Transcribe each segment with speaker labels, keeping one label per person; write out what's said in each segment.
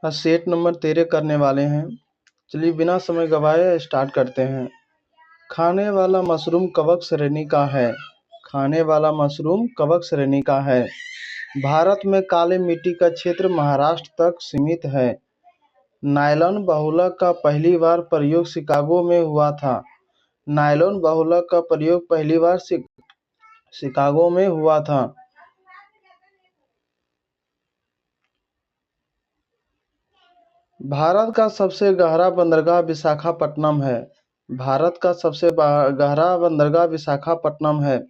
Speaker 1: Set number 13 करने वाले हैं। चलिए बिना समय गवाए स्टार्ट करते हैं। खाने वाला मशरूम कवक श्रेणी का है। खाने वाला मशरूम कवक श्रेणी का है। भारत में काली मिट्टी का क्षेत्र महाराष्ट्र तक सीमित है। नायलॉन बहुलक का पहली बार प्रयोग शिकागो में हुआ था। नायलॉन बहुलक का प्रयोग पहली बार शिकागो में हुआ था। भारत का सबसे गहरा बंदरगाह विशाखापट्टनम है। भारत का सबसे गहरा बंदरगाह विशाखापट्टनम है।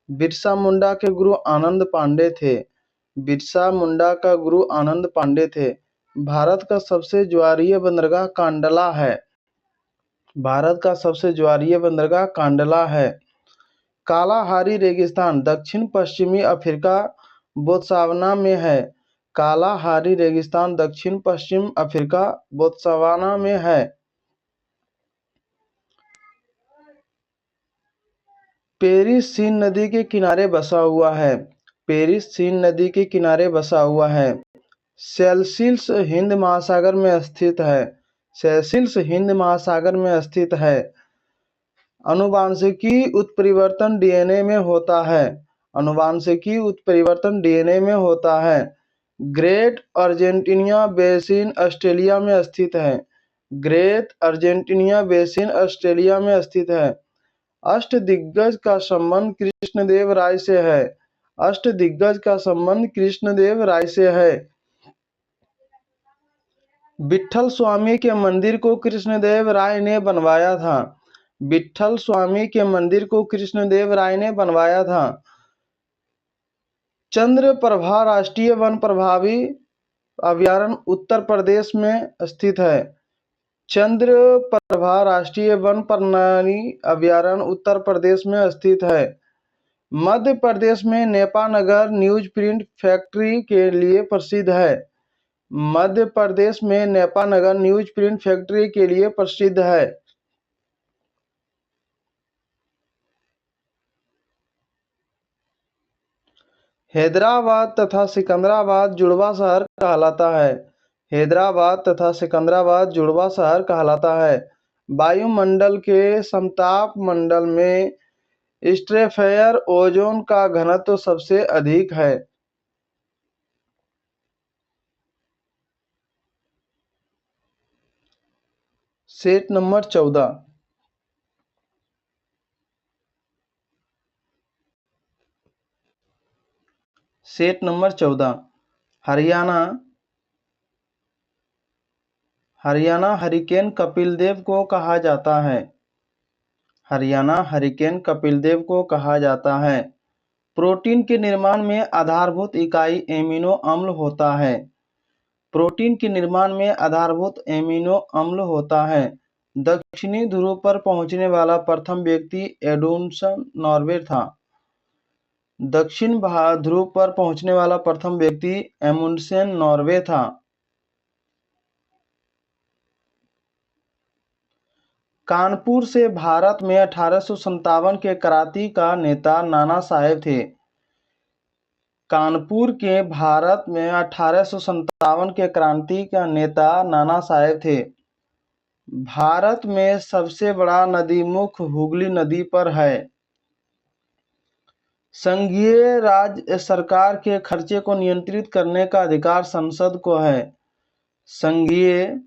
Speaker 1: बिरसा मुंडा के गुरु आनंद पांडे थे। बिरसा मुंडा का गुरु आनंद पांडे थे। भारत का सबसे ज्वारीय बंदरगाह कांडला है। भारत का सबसे ज्वारीय बंदरगाह कांडला है। कालाहारी रेगिस्तान दक्षिण पश्चिमी अफ्रीका बोत्सवाना में है। कालाहारी रेगिस्तान दक्षिण पश्चिम अफ्रीका बोत्सवाना में है। पेरिस सीन नदी के किनारे बसा हुआ है। पेरिस सीन नदी के किनारे बसा हुआ है। सेल्सिल्स हिंद महासागर में स्थित है। सेल्सिल्स हिंद महासागर में स्थित है। अनुवांशिकी उत्परिवर्तन डीएनए में होता है। अनुवांशिकी उत्परिवर्तन डीएनए में होता है। ग्रेट अर्जेंटीनिया बेसिन ऑस्ट्रेलिया में स्थित है। ग्रेट अर्जेंटीनिया बेसिन ऑस्ट्रेलिया में स्थित है। अष्टदिग्गज का संबंध कृष्णदेव राय से है। अष्टदिग्गज का संबंध कृष्णदेव राय से है। विट्ठल स्वामी के मंदिर को कृष्णदेव राय ने बनवाया था। विट्ठल स्वामी के मंदिर को कृष्णदेव राय ने बनवाया था। चंद्रप्रभा राष्ट्रीय वन प्रभावी अभयारण्य उत्तर प्रदेश में स्थित है। चंद्रप्रभा राष्ट्रीय वन प्रणाली अभयारण्य उत्तर प्रदेश में स्थित है। मध्य प्रदेश में नेपानगर न्यूज प्रिंट फैक्ट्री के लिए प्रसिद्ध है। मध्य प्रदेश में नेपानगर न्यूज प्रिंट फैक्ट्री के लिए प्रसिद्ध है। हैदराबाद तथा सिकंदराबाद जुड़वा शहर कहलाता है। हैदराबाद तथा सिकंदराबाद जुड़वा शहर कहलाता है। वायुमंडल के समताप मंडल में स्ट्रेफेयर ओजोन का घनत्व सबसे अधिक है। Set number 14। Set number 14। Haryana Haryana hurricane Kapildev को कहा जाता है। हरियाणा हरिकेन कपिलदेव को कहा जाता है। प्रोटीन के निर्माण में आधारभूत इकाई एमिनो अम्ल होता है। प्रोटीन के निर्माण में आधारभूत एमिनो अम्ल होता है। दक्षिणी ध्रुव पर पहुंचने वाला प्रथम व्यक्ति एडुनसन नॉर्वे था। दक्षिण ध्रुव पर पहुंचने वाला प्रथम व्यक्ति एमुंडसेन नॉर्वे था। कानपुर से भारत में 1857 के क्रांति का नेता नाना साहेब थे। कानपुर के भारत में 1857 के क्रांति का नेता नाना साहेब थे। भारत में सबसे बड़ा नदीमुख हुगली नदी पर है। संघीय राज्य सरकार के खर्चे को नियंत्रित करने का अधिकार संसद को है। संघीय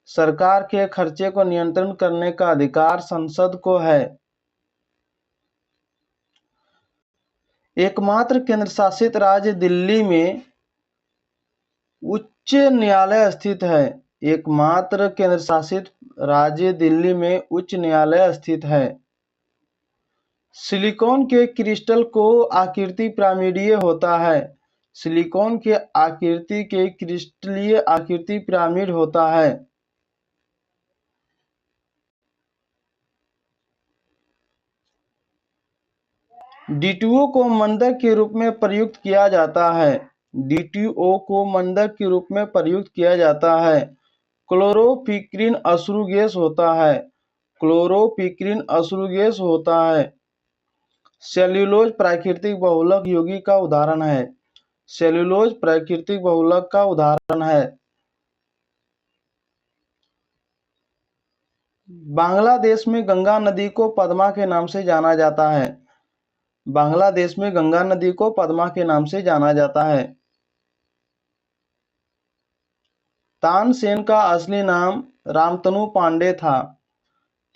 Speaker 1: सरकार के खर्चे को नियंत्रण करने का अधिकार संसद को है। एकमात्र केंद्र शासित राज्य दिल्ली में उच्च न्यायालय स्थित है। एकमात्र केंद्र शासित राज्य दिल्ली में उच्च न्यायालय स्थित है। सिलिकॉन के क्रिस्टल को आकृति पिरामिडीय होता है। सिलिकॉन के आकृति के क्रिस्टलीय आकृति पिरामिड होता है। D2O को मंदक के रूप में प्रयुक्त किया जाता है। D2O को मंदक के रूप में प्रयुक्त किया जाता है। क्लोरोफिक्रिन अश्रु गैस होता है। क्लोरोफिक्रिन अश्रु गैस होता है। सेल्यूलोज प्राकृतिक बहुलक यौगिक का उदाहरण है। सेल्यूलोज प्राकृतिक बहुलक का उदाहरण है। बांग्लादेश में गंगा नदी को पद्मा के नाम से जाना जाता है। बांग्लादेश में गंगा नदी को पद्मा के नाम से जाना जाता है। तानसेन का असली नाम रामतनु पांडे था।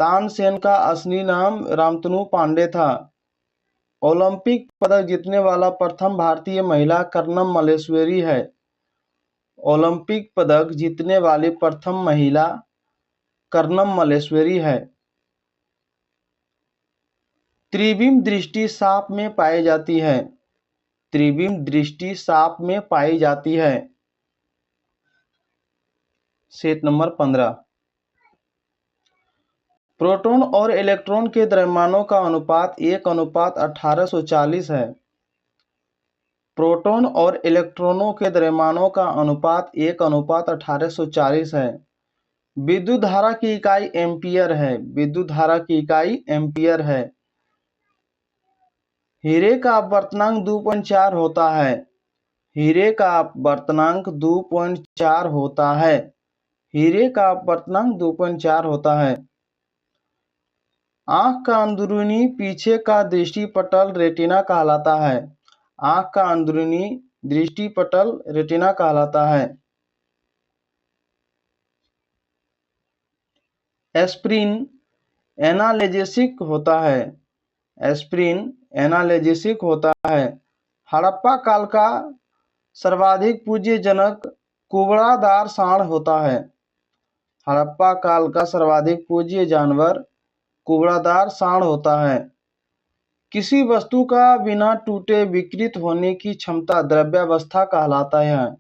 Speaker 1: तानसेन का असली नाम रामतनु पांडे था। ओलंपिक पदक जीतने वाला प्रथम भारतीय महिला कर्नम मल्लेश्वरी है। ओलंपिक पदक जीतने वाली प्रथम महिला कर्नम मल्लेश्वरी है। त्रिविम दृष्टि सांप में पाई जाती है। त्रिविम दृष्टि सांप में पाई जाती है। Set number 15। प्रोटॉन और इलेक्ट्रॉन के द्रव्यमानों का अनुपात 1:1840 है। प्रोटॉन और इलेक्ट्रॉनों के द्रव्यमानों का अनुपात 1:1840 है। विद्युत धारा की इकाई एम्पियर है। विद्युत धारा की इकाई एम्पियर है। हीरे का अपवर्तनांक 2.4 होता है। हीरे का अपवर्तनांक 2.4 होता है। हीरे का अपवर्तनांक 2.4 होता है। आंख का अंदरूनी पीछे का दृष्टिपटल रेटिना कहलाता है। आंख का अंदरूनी दृष्टिपटल रेटिना कहलाता है। एस्प्रिन एनाल्जेसिक होता है। एस्प्रिन एनाल्जेसिक होता है। हड़प्पा काल का सर्वाधिक पूज्य जनक कुबड़ादार सांड होता है। हड़प्पा काल का सर्वाधिक पूज्य जानवर कुबड़ादार सांड होता है। किसी वस्तु का बिना टूटे विकृत होने की क्षमता द्रव्यावस्था कहलाता है।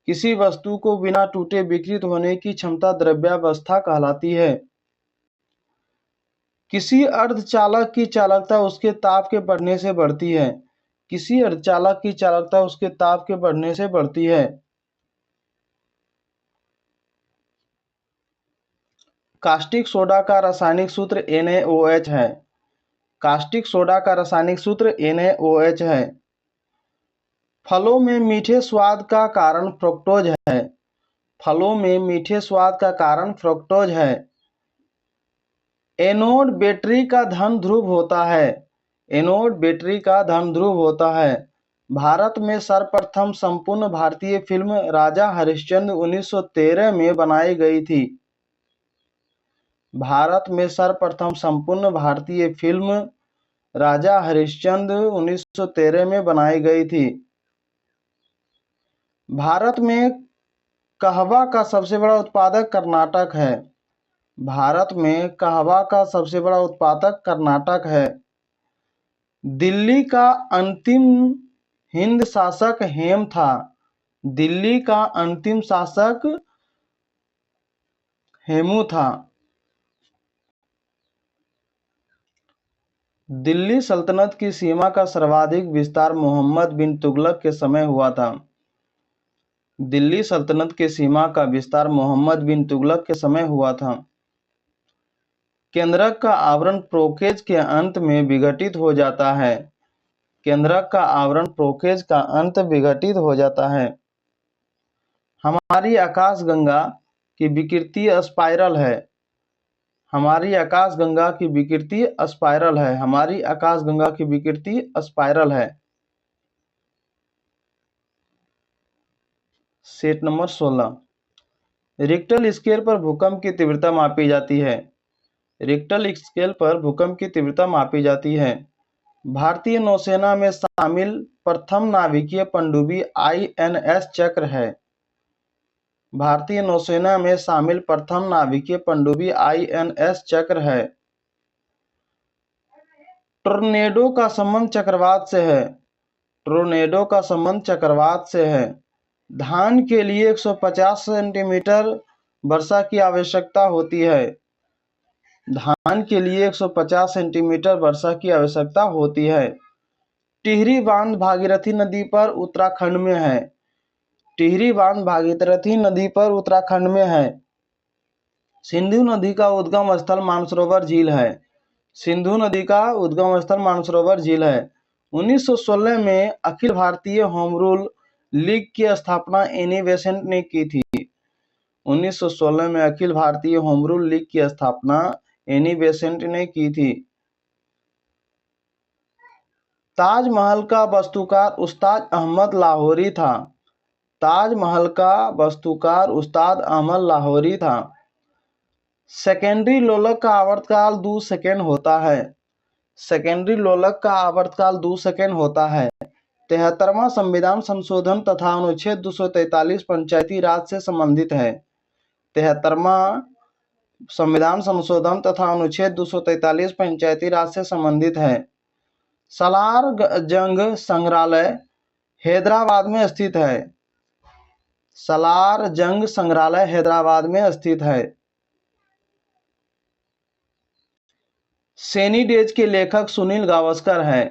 Speaker 1: किसी वस्तु को बिना टूटे विकृत होने की क्षमता द्रव्यावस्था कहलाती है। किसी अर्धचालक की चालकता उसके ताप के बढ़ने से बढ़ती है। किसी अर्धचालक की चालकता उसके ताप के बढ़ने से बढ़ती है। कास्टिक सोडा का रासायनिक सूत्र NaOH है। कास्टिक सोडा का रासायनिक सूत्र NaOH है। फलों में मीठे स्वाद का कारण फ्रुक्टोज है। फलों में मीठे स्वाद का कारण फ्रुक्टोज है। एनोड बैटरी का धन ध्रुव होता है। एनोड बैटरी का धन ध्रुव होता है। भारत में सर्वप्रथम संपूर्ण भारतीय फिल्म राजा हरिश्चंद्र 1913 में बनाई गई थी। भारत में सर्वप्रथम संपूर्ण भारतीय फिल्म राजा हरिश्चंद्र 1913 में बनाई गई थी। भारत में कहवा का सबसे बड़ा उत्पादक कर्नाटक है। भारत में कहवा का सबसे बड़ा उत्पादक कर्नाटक है। दिल्ली का अंतिम हिंद शासक हेम था। दिल्ली का अंतिम शासक हेमू था। दिल्ली सल्तनत की सीमा का सर्वाधिक विस्तार मोहम्मद बिन तुगलक के समय हुआ था। दिल्ली सल्तनत की सीमा का विस्तार मोहम्मद बिन तुगलक के समय हुआ था। केंद्रक का आवरण प्रोकेज के अंत में विघटित हो जाता है। केंद्रक का आवरण प्रोकेज का अंत विघटित हो जाता है। हमारी आकाशगंगा की विकृति स्पाइरल है। हमारी आकाशगंगा की विकृति स्पाइरल है। हमारी आकाशगंगा की विकृति स्पाइरल है। Set number 16। रिक्टर स्केल पर भूकंप की तीव्रता मापी जाती है। रिक्टर स्केल पर भूकंप की तीव्रता मापी जाती है। भारतीय नौसेना में शामिल प्रथम नाभिकीय पनडुब्बी INS चक्र है। भारतीय नौसेना में शामिल प्रथम नाभिकीय पनडुब्बी INS चक्र है। टोर्नेडो का संबंध चक्रवात से है। टोर्नेडो का संबंध चक्रवात से है। धान के लिए 150 सेंटीमीटर वर्षा की आवश्यकता होती है। धान के लिए 150 सेंटीमीटर वर्षा की आवश्यकता होती है। टिहरी बांध भागीरथी नदी पर उत्तराखंड में है। टिहरी बांध भागीरथी नदी पर उत्तराखंड में है। सिंधु नदी का उद्गम स्थल मानसरोवर झील है। सिंधु नदी का उद्गम स्थल मानसरोवर झील है। 1916 में Akhil Bharatiya home rule league की स्थापना एनी बेसेंट ने की थी। 1916 में Akhil Bharatiya home rule league की स्थापना एनी बेसेंट ने की थी। ताजमहल का वास्तुकार उस्ताद अहमद लाहौरी था। ताजमहल का वास्तुकार उस्ताद अहमद लाहौरी था। सेकेंडरी लोलक का आवर्तकाल 2 सेकंड होता है। सेकेंडरी लोलक का आवर्तकाल 2 सेकंड होता है। 73वां संविधान संशोधन तथा अनुच्छेद 243 पंचायती राज से संबंधित है। 73वां संविधान संशोधन तथा अनुच्छेद 243 पंचायती राज से संबंधित है। सालार जंग संग्रहालय हैदराबाद में स्थित है। सालार जंग संग्रहालय हैदराबाद में स्थित है। सैनी डेज के लेखक सुनील गावस्कर है।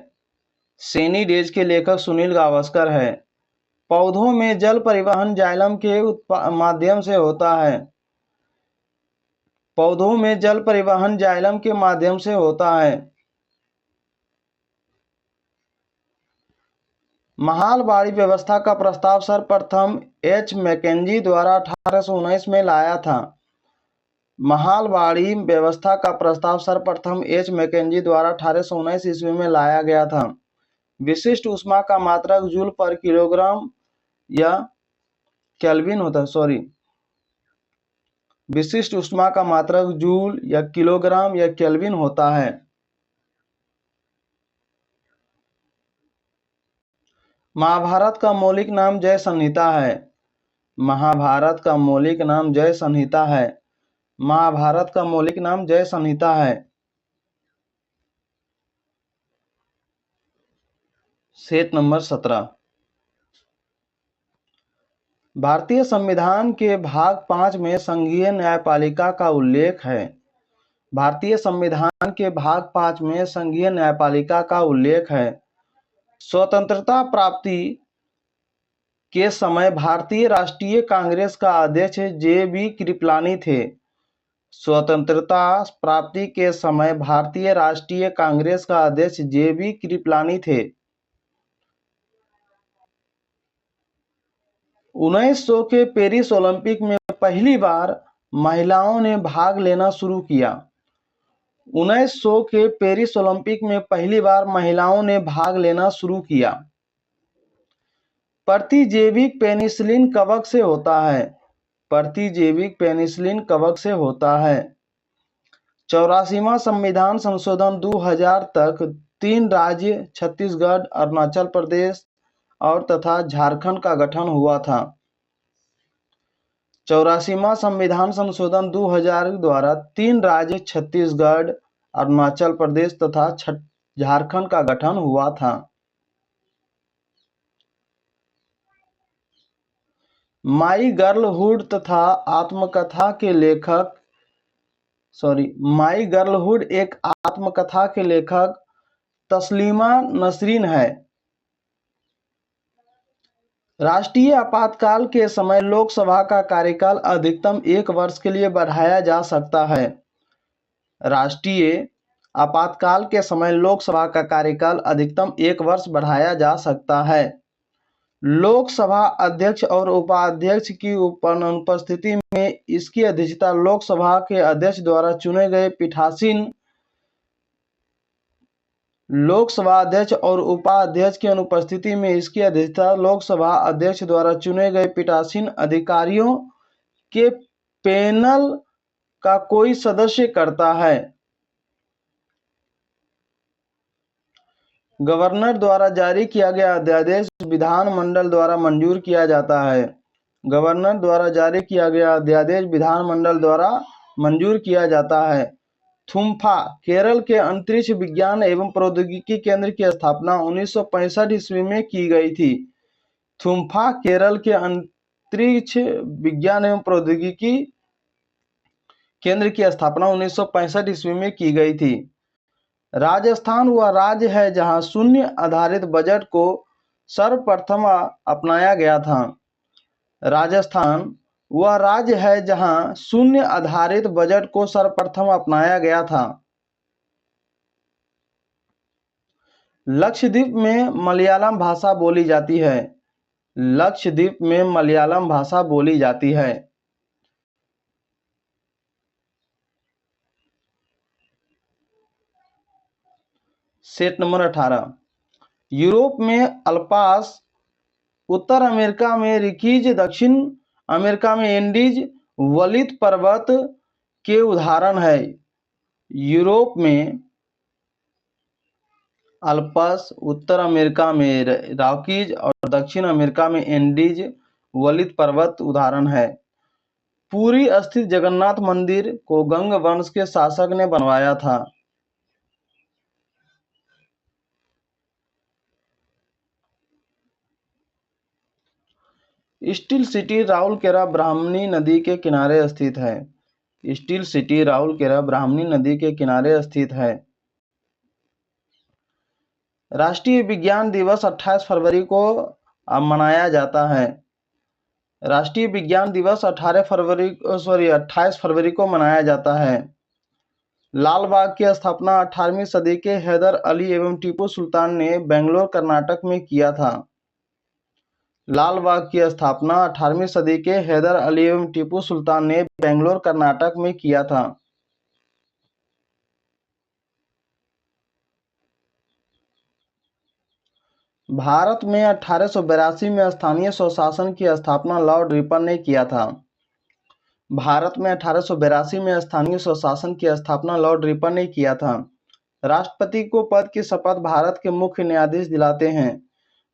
Speaker 1: सैनी डेज के लेखक सुनील गावस्कर है। पौधों में जल परिवहन जाइलम के माध्यम से होता है। पौधों में जल परिवहन जाइलम के माध्यम से होता है। महालबाड़ी व्यवस्था का प्रस्ताव सर्वप्रथम एच मैकेंजी द्वारा 1819 में लाया था। महालबाड़ी व्यवस्था का प्रस्ताव सर्वप्रथम एच मैकेंजी द्वारा 1819 ईस्वी में लाया गया था। विशिष्ट ऊष्मा का मात्रक जूल पर किलोग्राम या केल्विन होता है। विशिष्ट ऊष्मा का मात्रक जूल या किलोग्राम या केल्विन होता है। महाभारत का मौलिक नाम जय संहिता है। महाभारत का मौलिक नाम जय संहिता है। महाभारत का मौलिक नाम जय संहिता है। Set number 17। भारतीय संविधान के भाग 5 में संघीय न्यायपालिका का उल्लेख है। भारतीय संविधान के भाग 5 में संघीय न्यायपालिका का उल्लेख है। स्वतंत्रता प्राप्ति के समय भारतीय राष्ट्रीय कांग्रेस का अध्यक्ष जे.बी. कृपलानी थे। स्वतंत्रता प्राप्ति के समय भारतीय राष्ट्रीय कांग्रेस का अध्यक्ष जे.बी. कृपलानी थे। 1900 के पेरिस ओलंपिक में पहली बार महिलाओं ने भाग लेना शुरू किया। 1900 के पेरिस ओलंपिक में पहली बार महिलाओं ने भाग लेना शुरू किया। प्रतिजैविक पेनिसिलिन कवक से होता है। प्रतिजैविक पेनिसिलिन कवक से होता है। 84वां संविधान संशोधन 2000 तक 3 राज्य छत्तीसगढ़, अरुणाचल प्रदेश और तथा झारखंड का गठन हुआ था। 84वां संविधान संशोधन 2000 द्वारा 3 राज्य छत्तीसगढ़, अरुणाचल प्रदेश तथा झारखंड का गठन हुआ था। माई गर्लहुड तथा आत्मकथा के लेखक माई गर्लहुड एक आत्मकथा के लेखक तस्लीमा नसरीन है। राष्ट्रीय आपातकाल के समय लोकसभा का कार्यकाल अधिकतम 1 वर्ष के लिए बढ़ाया जा सकता है। राष्ट्रीय आपातकाल के समय लोकसभा का कार्यकाल अधिकतम 1 वर्ष बढ़ाया जा सकता है। लोकसभा अध्यक्ष और उपाध्यक्ष की अनुपस्थिति में इसकी अध्यक्षता लोकसभा के अध्यक्ष द्वारा चुने गए पीठासीन लोकसभा अध्यक्ष और उपाध्यक्ष की अनुपस्थिति में इसकी अध्यक्षता लोकसभा अध्यक्ष द्वारा चुने गए पीठासीन अधिकारियों के पैनल का कोई सदस्य करता है। गवर्नर द्वारा जारी किया गया अध्यादेश विधानमंडल द्वारा मंजूर किया जाता है। गवर्नर द्वारा जारी किया गया अध्यादेश विधानमंडल द्वारा मंजूर किया जाता है। थुम्फा केरल के अंतरिक्ष विज्ञान एवं प्रौद्योगिकी केंद्र की स्थापना 1965 ईस्वी में की गई थी। थुम्फा केरल के अंतरिक्ष विज्ञान एवं प्रौद्योगिकी केंद्र की स्थापना 1965 ईस्वी में की गई थी। राजस्थान वह राज्य है जहां शून्य आधारित बजट को सर्वप्रथम अपनाया गया था। राजस्थान वह राज्य है जहां शून्य आधारित बजट को सर्वप्रथम अपनाया गया था। लक्षद्वीप में मलयालम भाषा बोली जाती है। लक्षद्वीप में मलयालम भाषा बोली जाती है। Set number 18। यूरोप में अल्पास, उत्तर अमेरिका में रिकीज, दक्षिण अमेरिका में एंडीज वलित पर्वत के उदाहरण है। यूरोप में अल्पस, उत्तर अमेरिका में रॉकीज और दक्षिण अमेरिका में एंडीज वलित पर्वत उदाहरण है। पुरी स्थित जगन्नाथ मंदिर को गंग वंश के शासक ने बनवाया था। स्टील सिटी राउरकेला ब्राह्मणी नदी के किनारे स्थित है। स्टील सिटी राउरकेला ब्राह्मणी नदी के किनारे स्थित है। राष्ट्रीय विज्ञान दिवस 28 फरवरी को मनाया जाता है। राष्ट्रीय विज्ञान दिवस 28 फरवरी को मनाया जाता है। लाल बाग की स्थापना 18वीं सदी के हैदर अली एवं टीपू सुल्तान ने बेंगलोर कर्नाटक में किया था। लाल बाग की स्थापना 18वीं सदी के हैदर अली एवं टीपू सुल्तान ने बेंगलोर कर्नाटक में किया था। भारत में 1882 में स्थानीय स्वशासन की स्थापना लॉर्ड रिपन ने किया था। भारत में 1882 में स्थानीय स्वशासन की स्थापना लॉर्ड रिपन ने किया था। राष्ट्रपति को पद की शपथ भारत के मुख्य न्यायाधीश दिलाते हैं।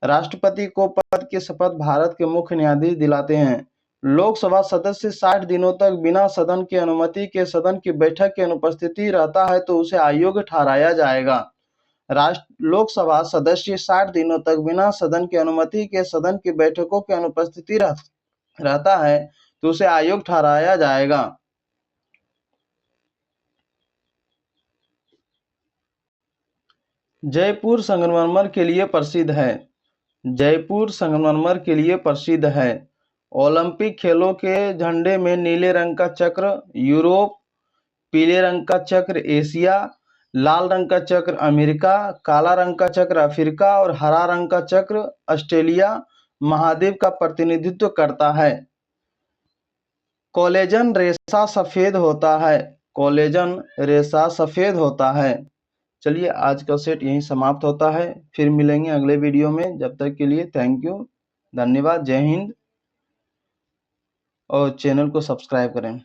Speaker 1: राष्ट्रपति को पद की शपथ भारत के मुख्य न्यायाधीश दिलाते हैं। लोकसभा सदस्य 60 दिनों तक बिना सदन की अनुमति के सदन की बैठक की अनुपस्थिति रहता है तो उसे अयोग्य ठहराया जाएगा। लोकसभा सदस्य 60 दिनों तक बिना सदन की अनुमति के सदन की बैठकों की अनुपस्थिति रहता है तो उसे अयोग्य ठहराया जाएगा। जयपुर संगमरमर के लिए प्रसिद्ध है। जयपुर संगमरमर के लिए प्रसिद्ध है। ओलंपिक खेलों के झंडे में नीले रंग का चक्र यूरोप, पीले रंग का चक्र एशिया, लाल रंग का चक्र अमेरिका, काला रंग का चक्र अफ्रीका और हरा रंग का चक्र ऑस्ट्रेलिया महाद्वीप का प्रतिनिधित्व करता है। कोलेजन रेशा सफेद होता है। कोलेजन रेशा सफेद होता है। चलिए आज का सेट यहीं समाप्त होता है। फिर मिलेंगे अगले वीडियो में। जब तक के लिए थैंक यू, धन्यवाद, जय हिंद और चैनल को सब्सक्राइब करें।